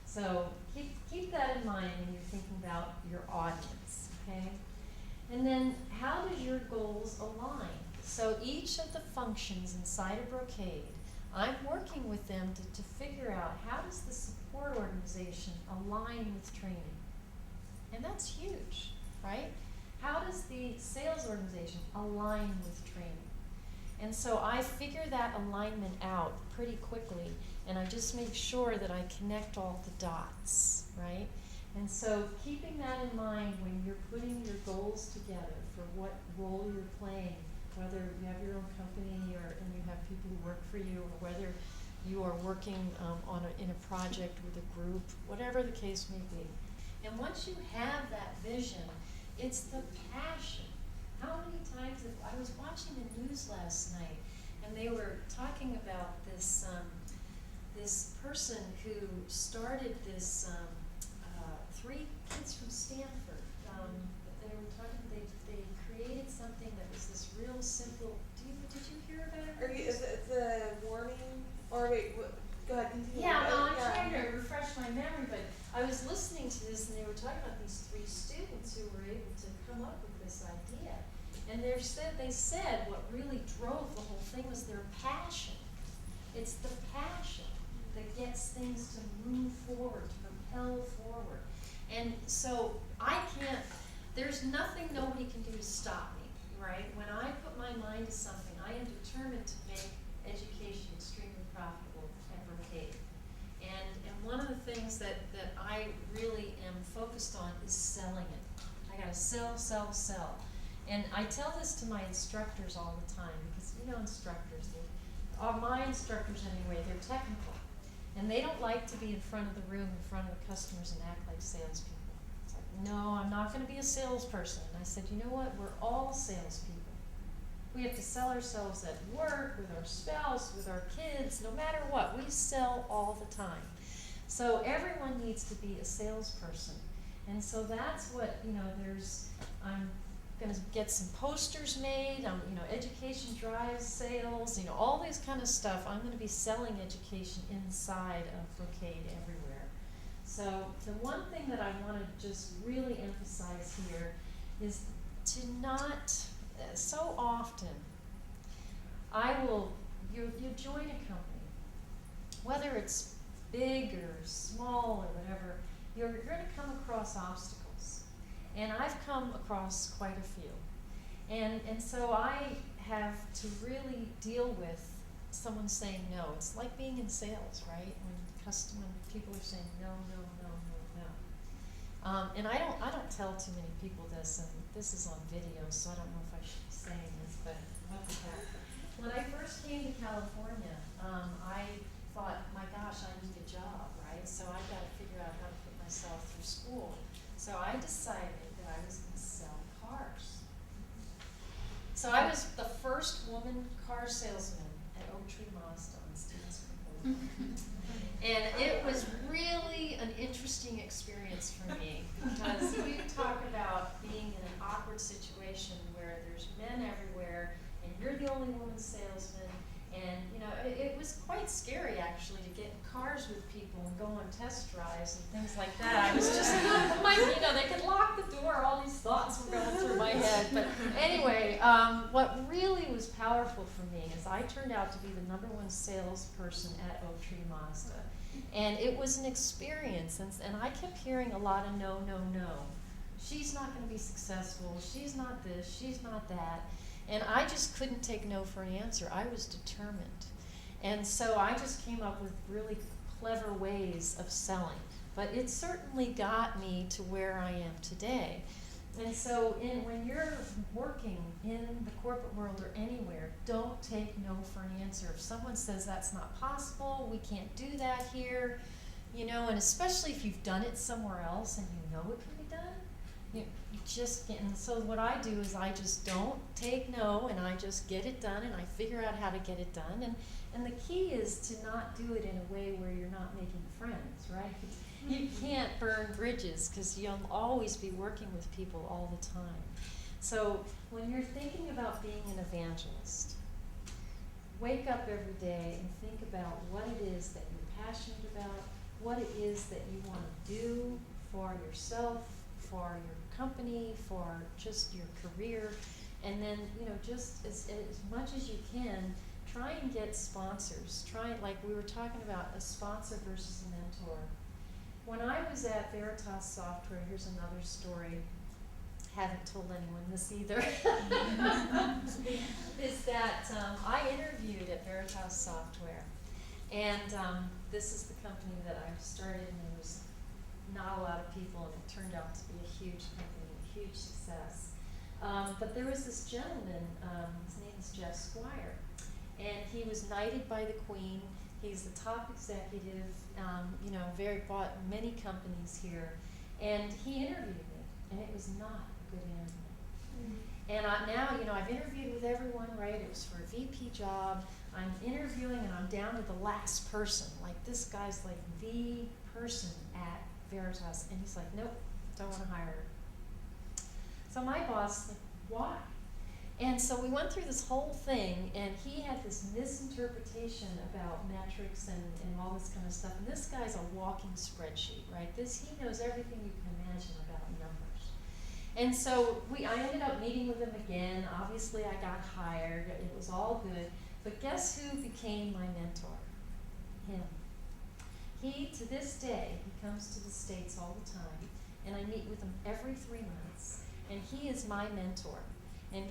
So keep that in mind when you're thinking about your audience, okay? And then how does your goals align? So each of the functions inside of Brocade, I'm working with them to figure out how does the support organization align with training? And that's huge, right? How does the sales organization align with training? And so I figure that alignment out pretty quickly, and I just make sure that I connect all the dots, right? And so keeping that in mind when you're putting your goals together for what role you're playing, whether you have your own company and you have people who work for you, or whether you are working in a project with a group, whatever the case may be. And once you have that vision, it's the passion. How many times I was watching the news last night, and they were talking about this this person who started this 3 kids from Stanford. They were talking. They created something that was this real simple. Did you hear about it? Is it the warning? Or wait, go ahead, continue. Yeah, well, I'm trying to refresh my memory, but I was listening to this, and they were talking about these 3 students who were able to come up with this idea. And they said what really drove the whole thing was their passion. It's the passion that gets things to move forward, to propel forward. And so there's nothing nobody can do to stop me, right? When I put my mind to something, I am determined to make education extremely profitable at Brocade. And one of the things that I really am focused on is selling it. I gotta sell, sell, sell. And I tell this to my instructors all the time, because instructors, my instructors anyway, they're technical. And they don't like to be in front of the room, in front of the customers, and act like salespeople. It's like, no, I'm not going to be a salesperson. And I said, you know what? We're all salespeople. We have to sell ourselves at work, with our spouse, with our kids, no matter what. We sell all the time. So everyone needs to be a salesperson. And so that's what, I'm going to get some posters made, education drives sales, all this kind of stuff. I'm going to be selling education inside of Brocade everywhere. So the one thing that I want to just really emphasize here is to not, so often, you join a company, whether it's big or small or whatever, you're going to come across obstacles. And I've come across quite a few. And so I have to really deal with someone saying no. It's like being in sales, right? When people are saying no, no, no, no, no. And I don't tell too many people this, and this is on video, so I don't know if I should be saying this, but what the heck. When I first came to California, I thought, my gosh, I need a job, right? So I've got to figure out how to put myself through school. So I decided that I was going to sell cars. So I was the first woman car salesman at Oak Tree Mazda on Stevens Creek Boulevard. And it was really an interesting experience for me, because you talk about being in an awkward situation where there's men everywhere and you're the only woman salesman. And it was quite scary actually to get in cars with people and go on test drives and things like that. I was just, they could lock the door, all these thoughts were going through my head. But anyway, what really was powerful for me is I turned out to be the #1 salesperson at Oak Tree Mazda. And it was an experience, and I kept hearing a lot of no, no, no. She's not going to be successful, she's not this, she's not that. And I just couldn't take no for an answer. I was determined. And so I just came up with really clever ways of selling. But it certainly got me to where I am today. And so when you're working in the corporate world or anywhere, don't take no for an answer. If someone says that's not possible, we can't do that here, and especially if you've done it somewhere else and you know it can be done, you just get. And so what I do is I just don't take no, and I just get it done, and I figure out how to get it done. And the key is to not do it in a way where you're not making friends, right? You can't burn bridges, because you'll always be working with people all the time. So when you're thinking about being an evangelist, wake up every day and think about what it is that you're passionate about, what it is that you want to do for yourself, for your company, for just your career, and then, you know, just as much as you can, try and get sponsors. Try, like we were talking about, a sponsor versus a mentor. When I was at Veritas Software, here's another story. Haven't told anyone this either. Is that I interviewed at Veritas Software, and this is the company that I started, and there was not a lot of people, and it turned out to be a huge company, a huge success. But there was this gentleman, his name is Jeff Squire, and he was knighted by the Queen. He's the top executive, you know, bought many companies here, and he interviewed me, and it was not a good interview. And now, you know, I've interviewed with everyone, right? It was for a VP job. I'm interviewing, and I'm down to the last person. Like, this guy's like the person at Veritas, and he's like, nope, don't want to hire her. So my boss, like, why? And so we went through this whole thing, and he had this misinterpretation about metrics and all this kind of stuff. And this guy's a walking spreadsheet, right? He knows everything you can imagine about numbers. And so I ended up meeting with him again. Obviously, I got hired. It was all good. But guess who became my mentor? Him. He, to this day, he comes to the States all the time, and I meet with him every 3 months. And he is my mentor.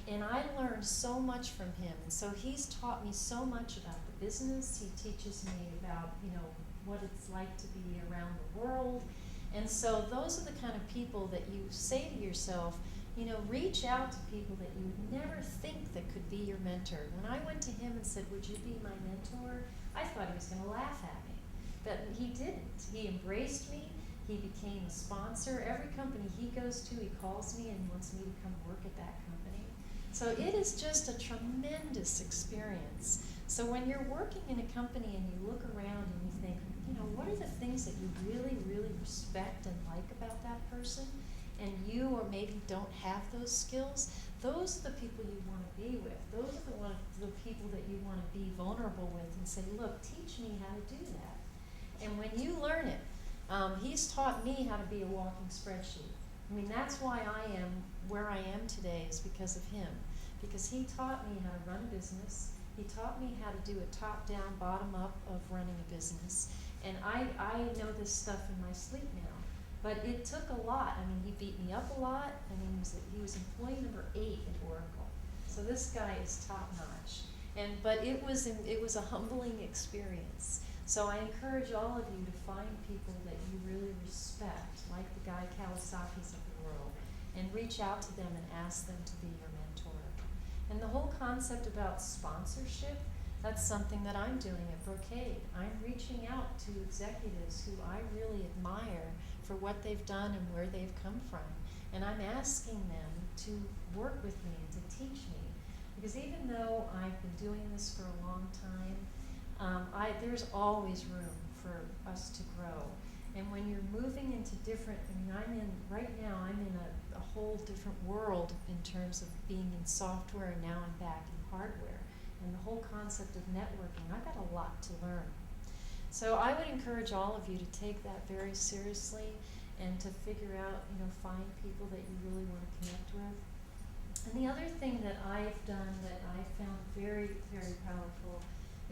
And I learned so much from him. And so he's taught me so much about the business. He teaches me about, you know, what it's like to be around the world. And so those are the kind of people that you say to yourself, you know, reach out to people that you would never think that could be your mentor. When I went to him and said, would you be my mentor? I thought he was going to laugh at me. But he didn't. He embraced me. He became a sponsor. Every company he goes to, he calls me and wants me to come work at that company. So it is just a tremendous experience. So when you're working in a company and you look around and you think, you know, what are the things that you really, really respect and like about that person, and you or maybe don't have those skills, those are the people you want to be with. Those are the people that you want to be vulnerable with and say, look, teach me how to do that. And when you learn it, he's taught me how to be a walking spreadsheet. I mean, that's why I am where I am today, is because of him. Because he taught me how to run a business. He taught me how to do a top-down, bottom-up of running a business. And I know this stuff in my sleep now. But it took a lot. I mean, he beat me up a lot. I mean, he was employee number 8 at Oracle. So this guy is top-notch. But it was a humbling experience. So I encourage all of you to find people that you really respect, like the Guy Kawasaki's of the world, and reach out to them and ask them to be your mentor. And the whole concept about sponsorship, that's something that I'm doing at Brocade. I'm reaching out to executives who I really admire for what they've done and where they've come from. And I'm asking them to work with me and to teach me. Because even though I've been doing this for a long time, there's always room for us to grow. And when you're moving into different, right now I'm in a whole different world in terms of being in software, and now I'm back in hardware. And the whole concept of networking, I've got a lot to learn. So I would encourage all of you to take that very seriously and to figure out, you know, find people that you really want to connect with. And the other thing that I've done that I found very, very powerful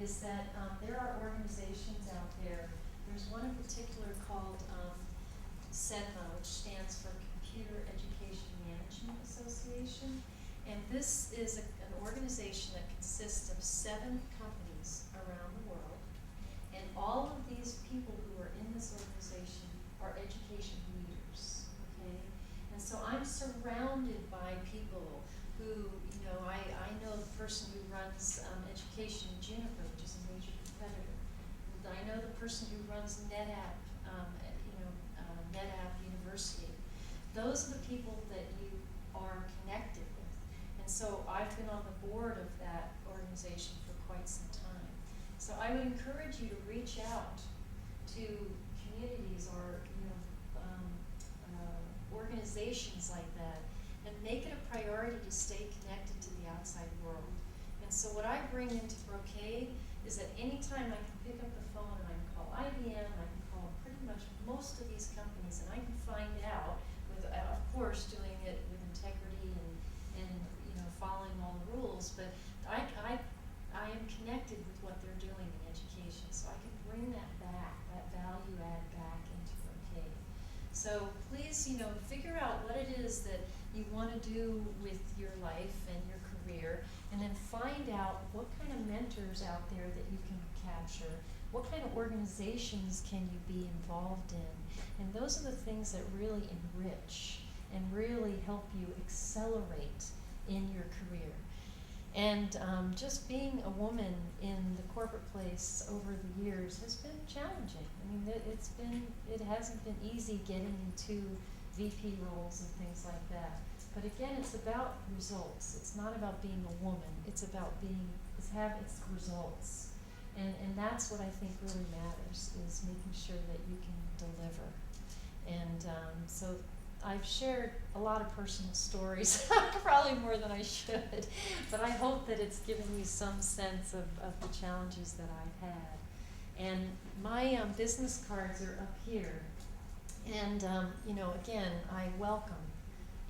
is that there are organizations out there. There's one in particular called SEDMA, which stands for Computer Education Management Association. And this is an organization that consists of 7 companies around the world. And all of these people who are in this organization are education leaders, okay? And so I'm surrounded by people who, you know, I know the person who runs education in Juniper, which is a major competitor. I know the person who runs NetApp, NetApp University. Those are the people that you are connected with. And so I've been on the board of that organization for quite some time. So I would encourage you to reach out to communities or, you know, organizations like that, and make it a priority to stay connected to the outside world. And so what I bring into Brocade is that anytime I can pick up the phone and I can call IBM, I can call pretty most of these companies, and I can find out with, of course, doing it with integrity and following all the rules, but I am connected with what they're doing in education, so I can bring that back, that value add back into Brocade. So please, figure out what it is that you want to do with your life and your career, and then find out what kind of mentors out there that you can capture, what kind of organizations can you be involved in, and those are the things that really enrich and really help you accelerate in your career. And just being a woman in the corporate place over the years has been challenging. I mean, it hasn't been easy getting into VP roles and things like that. But again, it's about results. It's not about being a woman. It's about it's results. And that's what I think really matters, is making sure that you can deliver. And so I've shared a lot of personal stories, probably more than I should, but I hope that it's given you some sense of the challenges that I've had. And my business cards are up here. And, again, I welcome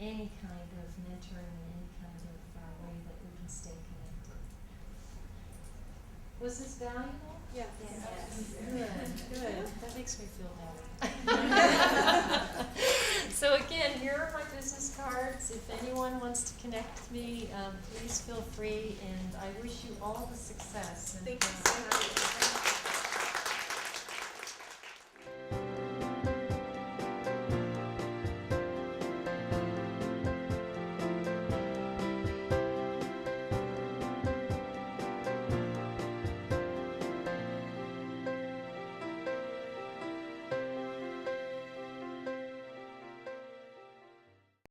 any kind of mentoring and any kind of way that we can stay connected. Was this valuable? Yeah. Good. That makes me feel better. So again, here are my business cards. If anyone wants to connect with me, please feel free, and I wish you all the success. And, Thank you so much.